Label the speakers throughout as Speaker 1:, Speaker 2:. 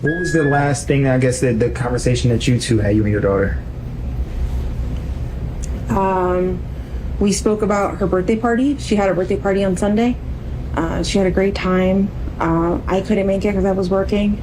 Speaker 1: What was the last thing, I guess, the conversation that you two had, you and your daughter?
Speaker 2: We spoke about her birthday party. She had a birthday party on Sunday. She had a great time. I couldn't make it because I was working,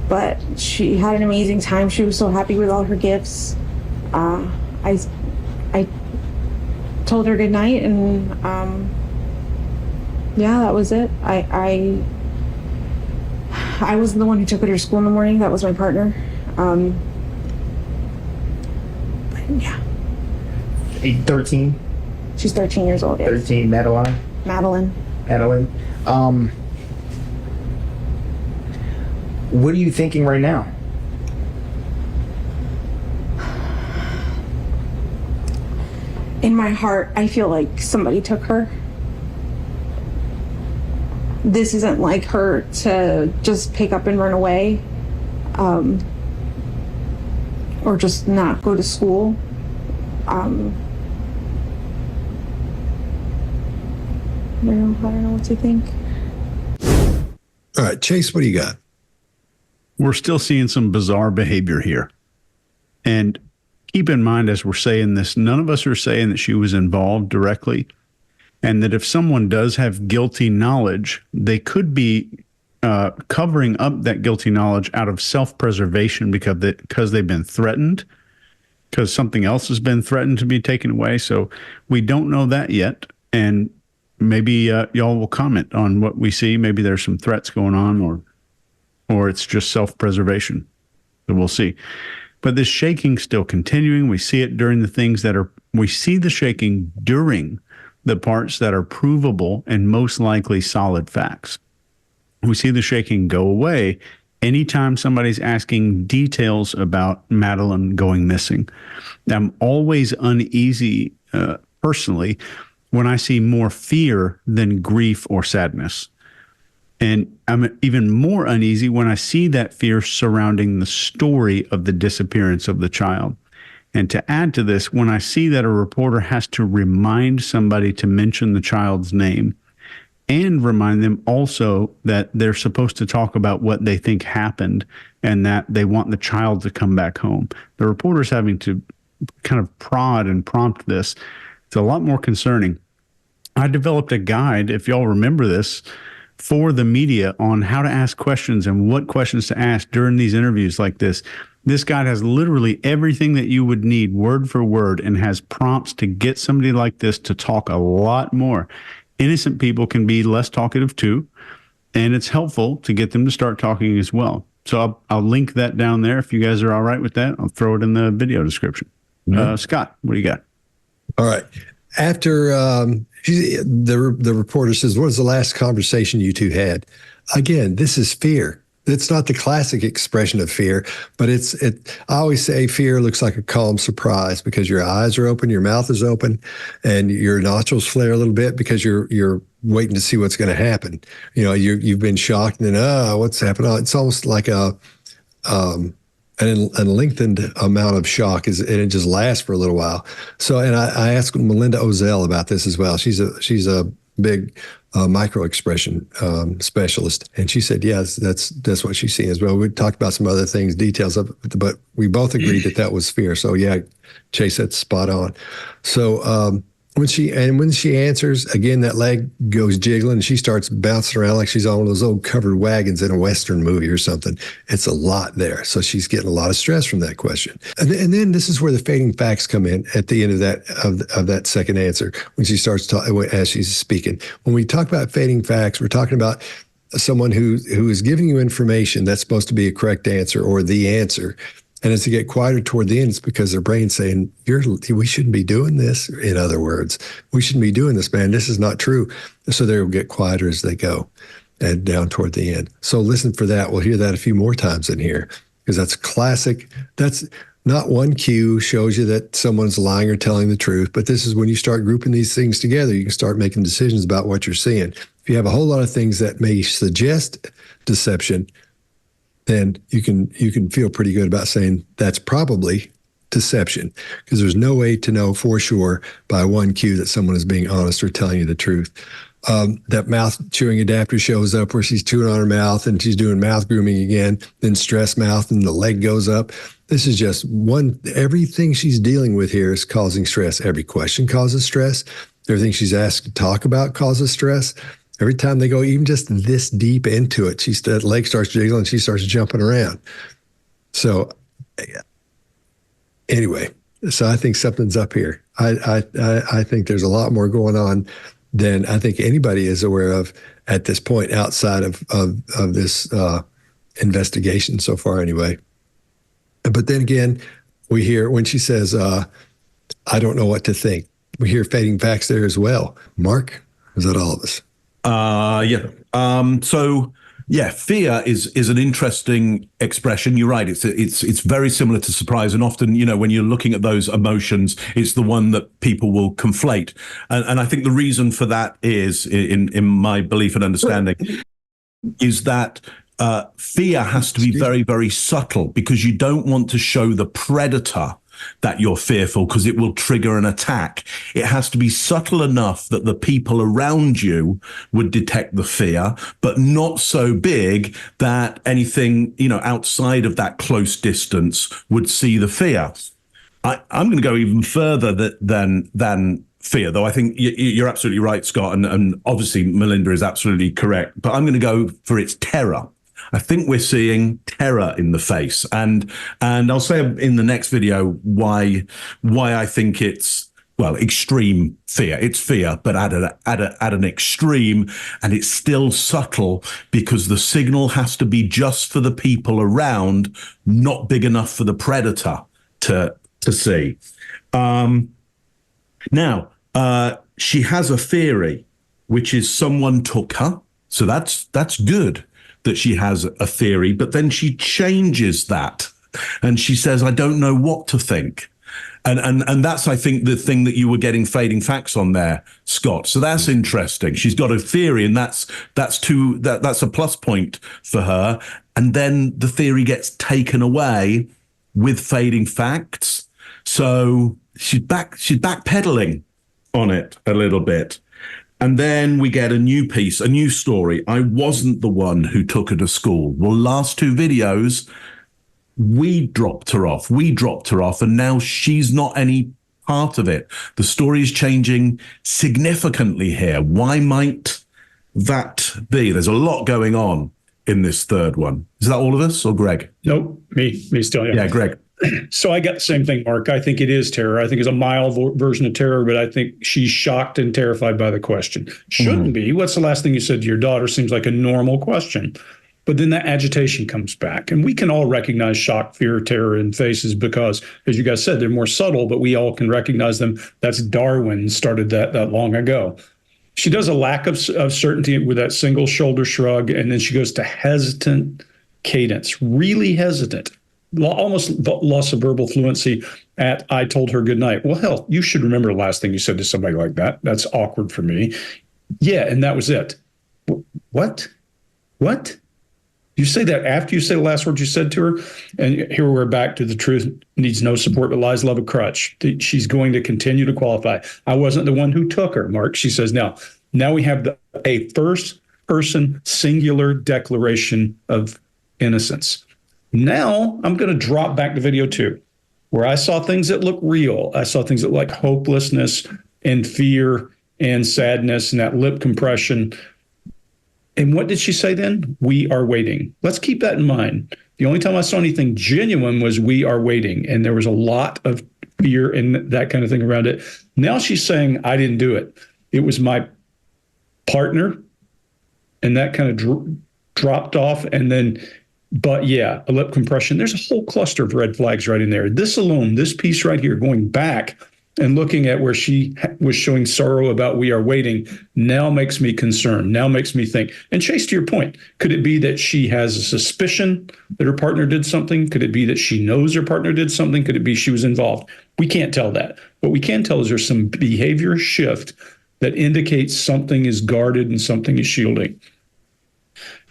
Speaker 2: but she had an amazing time. She was so happy with all her gifts. I told her good night, and yeah, that was it. I wasn't the one who took her to school in the morning. That was my partner. But yeah.
Speaker 1: 13?
Speaker 2: She's 13 years old. Yes.
Speaker 1: 13, Madeline?
Speaker 2: Madeline.
Speaker 1: What are you thinking right now?
Speaker 2: In my heart, I feel like somebody took her. This isn't like her to just pick up and run away, or just not go to school. I don't know what to think.
Speaker 3: All right, Chase, what do you got?
Speaker 4: We're still seeing some bizarre behavior here. And keep in mind, as we're saying this, none of us are saying that she was involved directly, and that if someone does have guilty knowledge, they could be covering up that guilty knowledge out of self-preservation because they've been threatened, because something else has been threatened to be taken away. So we don't know that yet. And maybe y'all will comment on what we see. Maybe there's some threats going on, or it's just self-preservation. So we'll see. But this shaking still continuing. We see it during the things we see the shaking during the parts that are provable and most likely solid facts. We see the shaking go away anytime somebody's asking details about Madeline going missing. I'm always uneasy personally when I see more fear than grief or sadness. And I'm even more uneasy when I see that fear surrounding the story of the disappearance of the child. And to add to this, when I see that a reporter has to remind somebody to mention the child's name and remind them also that they're supposed to talk about what they think happened and that they want the child to come back home. The reporter's having to kind of prod and prompt this. It's a lot more concerning. I developed a guide, if y'all remember this, for the media on how to ask questions and what questions to ask during these interviews like this. This guide has literally everything that you would need word for word and has prompts to get somebody like this to talk a lot more. Innocent people can be less talkative too, and it's helpful to get them to start talking as well. So I'll link that down there. If you guys are all right with that, I'll throw it in the video description. Scott, what do you got?
Speaker 3: All right. After the reporter says, what was the last conversation you two had? Again, this is fear. It's not the classic expression of fear, but I always say fear looks like a calm surprise because your eyes are open, your mouth is open, and your nostrils flare a little bit because you're waiting to see what's going to happen. You know, you've been shocked and then, what's happened? It's almost like a lengthened amount of shock, and it just lasts for a little while. So, and I asked Melinda Ozell about this as well. She's a big micro expression specialist, and she said, yes, that's what she's seeing as well. We talked about some other things, details of it, but we both agreed that was fear. So yeah, Chase, that's spot on. So when she answers again, that leg goes jiggling and she starts bouncing around like she's on one of those old covered wagons in a Western movie or something. It's a lot there. So she's getting a lot of stress from that question. And then this is where the fading facts come in at the end of that second answer, when she starts talking, as she's speaking. When we talk about fading facts, we're talking about someone who is giving you information that's supposed to be a correct answer or the answer. And as they get quieter toward the end, it's because their brain's saying, we shouldn't be doing this. In other words, we shouldn't be doing this, man. This is not true. So they'll get quieter as they go and down toward the end. So listen for that. We'll hear that a few more times in here because that's classic. That's not one cue shows you that someone's lying or telling the truth, but this is when you start grouping these things together, you can start making decisions about what you're seeing. If you have a whole lot of things that may suggest deception, then you can feel pretty good about saying that's probably deception, because there's no way to know for sure by one cue that someone is being honest or telling you the truth. that mouth chewing adapter shows up where she's chewing on her mouth and she's doing mouth grooming again, then stress mouth and the leg goes up. This is just everything she's dealing with here is causing stress. Every question causes stress. Everything she's asked to talk about causes stress. Every time they go even just this deep into it, that leg starts jiggling, she starts jumping around. So anyway, so I think something's up here. I think there's a lot more going on than I think anybody is aware of at this point outside of this investigation so far anyway. But then again, we hear when she says, I don't know what to think, we hear fading facts there as well. Mark, is that all of us?
Speaker 5: Fear is an interesting expression. You're right. It's very similar to surprise. And often, when you're looking at those emotions, it's the one that people will conflate. And I think the reason for that is, in my belief and understanding, is that fear has to be very, very subtle, because you don't want to show the predator that you're fearful, because it will trigger an attack. It has to be subtle enough that the people around you would detect the fear, but not so big that anything, outside of that close distance would see the fear. I'm going to go even further than fear, though I think you're absolutely right, Scott, and obviously Melinda is absolutely correct, but I'm going to go for its terror. I think we're seeing terror in the face, and I'll say in the next video why I think it's, well, extreme fear. It's fear, but at an extreme, and it's still subtle, because the signal has to be just for the people around, not big enough for the predator to see. Now, she has a theory, which is someone took her, so that's good that she has a theory, but then she changes that and she says, I don't know what to think. And that's, I think, the thing that you were getting fading facts on there, Scott. So that's interesting. She's got a theory, and that's a plus point for her. And then the theory gets taken away with fading facts. So she's backpedaling on it a little bit. And then we get a new piece, a new story. I wasn't the one who took her to school. Well, last two videos, we dropped her off, and now she's not any part of it. The story is changing significantly here. Why might that be? There's a lot going on in this third one. Is that all of us or Greg?
Speaker 6: Nope, me still.
Speaker 5: Yeah, Greg.
Speaker 6: So I got the same thing, Mark. I think it is terror. I think it's a mild version of terror, but I think she's shocked and terrified by the question. Shouldn't be. What's the last thing you said to your daughter? Seems like a normal question. But then that agitation comes back. And we can all recognize shock, fear, terror in faces because, as you guys said, they're more subtle, but we all can recognize them. That's Darwin started that long ago. She does a lack of certainty with that single shoulder shrug, and then she goes to hesitant cadence, really hesitant. Almost loss of verbal fluency at I told her good night. Well, hell, you should remember the last thing you said to somebody like that. That's awkward for me. Yeah, and that was it. What? You say that after you say the last words you said to her? And here we're back to the truth needs no support, but lies love a crutch. She's going to continue to qualify. I wasn't the one who took her, Mark. She says, now we have a first person singular declaration of innocence. Now I'm going to drop back to video 2, where I saw things that look real. I saw things that like hopelessness and fear and sadness and that lip compression. And what did she say then? We are waiting. Let's keep that in mind. The only time I saw anything genuine was we are waiting. And there was a lot of fear and that kind of thing around it. Now she's saying, I didn't do it. It was my partner. And that kind of dropped off. And then, but yeah, a lip compression. There's a whole cluster of red flags right in there. This alone, this piece right here, going back and looking at where she was showing sorrow about we are waiting, now makes me concerned, now makes me think. And Chase, to your point, could it be that she has a suspicion that her partner did something? Could it be that she knows her partner did something? Could it be she was involved? We can't tell that. What we can tell is there's some behavior shift that indicates something is guarded and something is shielding.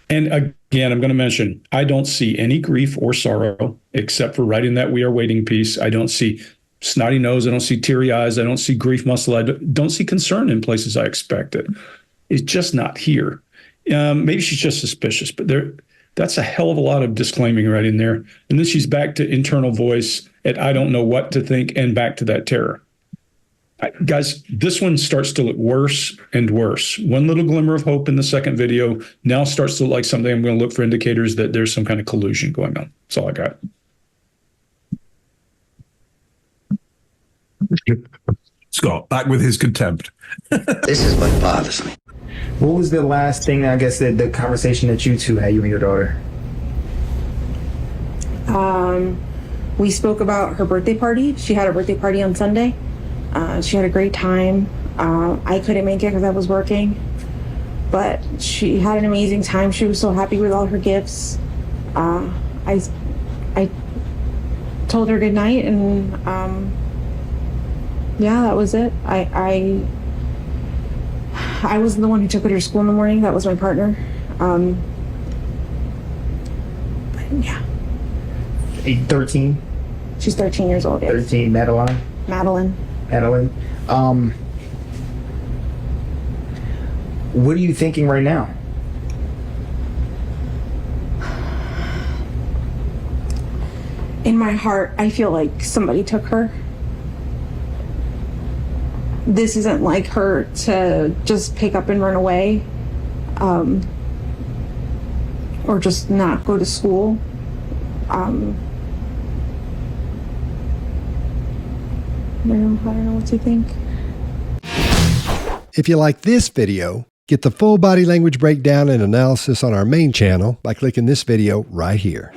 Speaker 6: And again, I'm going to mention, I don't see any grief or sorrow except for writing that we are waiting piece. I don't see snotty nose. I don't see teary eyes. I don't see grief muscle. I don't see concern in places I expected. is just not here. Maybe she's just suspicious, but that's a hell of a lot of disclaiming right in there. And then she's back to internal voice at I don't know what to think and back to that terror. Guys, this one starts to look worse and worse. One little glimmer of hope in the second video now starts to look like something I'm going to look for indicators that there's some kind of collusion going on. That's all I got.
Speaker 5: Scott, back with his contempt.
Speaker 7: This is what bothers me.
Speaker 1: What was the last thing, I guess, the conversation that you two had, you and your daughter?
Speaker 2: We spoke about her birthday party. She had a birthday party on Sunday. She had a great time. I couldn't make it because I was working, but she had an amazing time. She was so happy with all her gifts. I told her good night, and yeah, that was it. I wasn't the one who took her to school in the morning. That was my partner. But yeah.
Speaker 1: 13?
Speaker 2: She's 13 years old. Yes.
Speaker 1: 13, Madeline?
Speaker 2: Madeline.
Speaker 1: What are you thinking right now?
Speaker 2: In my heart, I feel like somebody took her. This isn't like her to just pick up and run away, or just not go to school. I don't know what to think.
Speaker 3: If you like this video, get the full body language breakdown and analysis on our main channel by clicking this video right here.